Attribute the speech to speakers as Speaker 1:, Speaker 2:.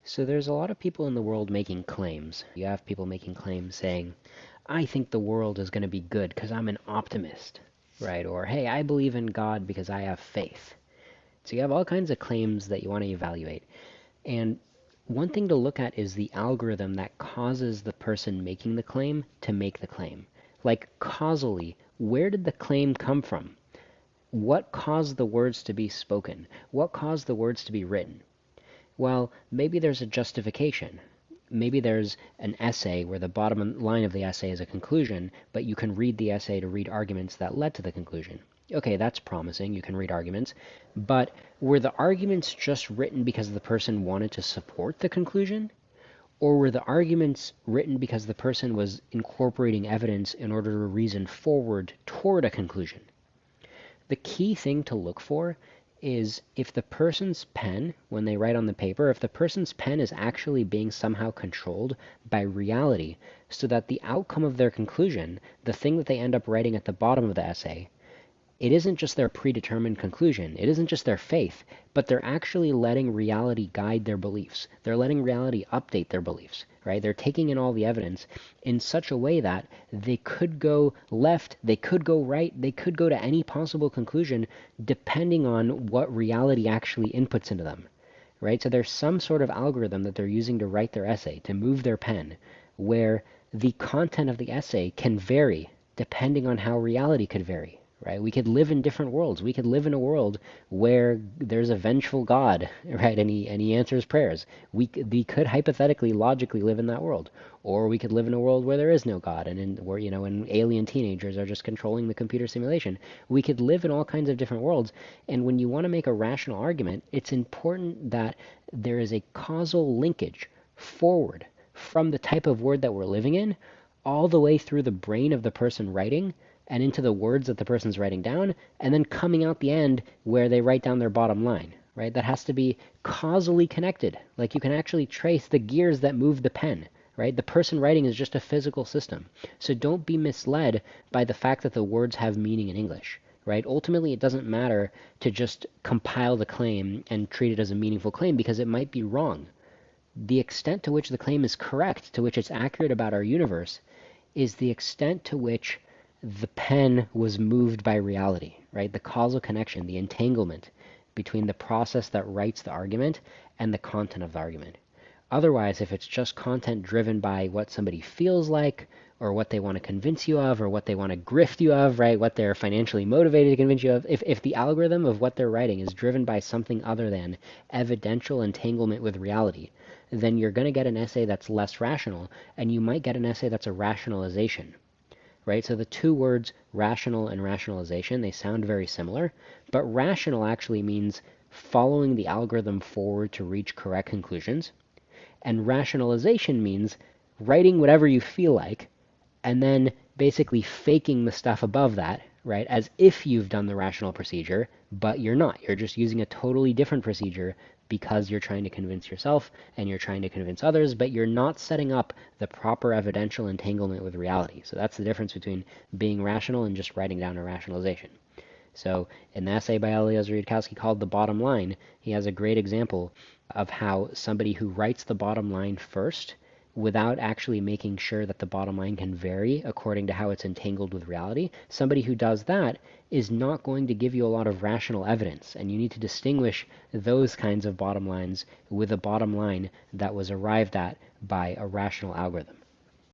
Speaker 1: So there's a lot of people in the world making claims. You have people making claims saying, I think the world is going to be good because I'm an optimist, right? Or, hey, I believe in God because I have faith. So you have all kinds of claims that you want to evaluate. And one thing to look at is the algorithm that causes the person making the claim to make the claim. Like causally, where did the claim come from? What caused the words to be spoken? What caused the words to be written? Well, maybe there's a justification. Maybe there's an essay where the bottom line of the essay is a conclusion, but you can read the essay to read arguments that led to the conclusion. Okay, that's promising. You can read arguments. But were the arguments just written because the person wanted to support the conclusion? Or were the arguments written because the person was incorporating evidence in order to reason forward toward a conclusion? The key thing to look for is if the person's pen, when they write on the paper, if the person's pen is actually being somehow controlled by reality so that the outcome of their conclusion, the thing that they end up writing at the bottom of the essay, it isn't just their predetermined conclusion. It isn't just their faith, but they're actually letting reality guide their beliefs. They're letting reality update their beliefs, right? They're taking in all the evidence in such a way that they could go left, they could go right, they could go to any possible conclusion depending on what reality actually inputs into them, right? So there's some sort of algorithm that they're using to write their essay, to move their pen, where the content of the essay can vary depending on how reality could vary, right? We could live in different worlds. We could live in a world where there's a vengeful God, right? And he answers prayers. We could hypothetically, logically live in that world. Or we could live in a world where there is no God and where, when alien teenagers are just controlling the computer simulation. We could live in all kinds of different worlds. And when you want to make a rational argument, it's important that there is a causal linkage forward from the type of word that we're living in all the way through the brain of the person writing and into the words that the person's writing down, and then coming out the end where they write down their bottom line, right? That has to be causally connected. Like you can actually trace the gears that move the pen, right? The person writing is just a physical system. So don't be misled by the fact that the words have meaning in English, right? Ultimately, it doesn't matter to just compile the claim and treat it as a meaningful claim because it might be wrong. The extent to which the claim is correct, to which it's accurate about our universe, is the extent to which the pen was moved by reality, right? The causal connection, the entanglement between the process that writes the argument and the content of the argument. Otherwise, if it's just content driven by what somebody feels like or what they want to convince you of or what they want to grift you of, right? What they're financially motivated to convince you of. If the algorithm of what they're writing is driven by something other than evidential entanglement with reality, then you're going to get an essay that's less rational, and you might get an essay that's a rationalization. Right? So the two words rational and rationalization, they sound very similar, but rational actually means following the algorithm forward to reach correct conclusions, and rationalization means writing whatever you feel like and then basically faking the stuff above that, right, as if you've done the rational procedure, but you're not. You're just using a totally different procedure because you're trying to convince yourself and you're trying to convince others, but you're not setting up the proper evidential entanglement with reality. So that's the difference between being rational and just writing down a rationalization. So in the essay by Eliezer Yudkowsky called The Bottom Line, he has a great example of how somebody who writes the bottom line first without actually making sure that the bottom line can vary according to how it's entangled with reality, somebody who does that is not going to give you a lot of rational evidence, and you need to distinguish those kinds of bottom lines with a bottom line that was arrived at by a rational algorithm.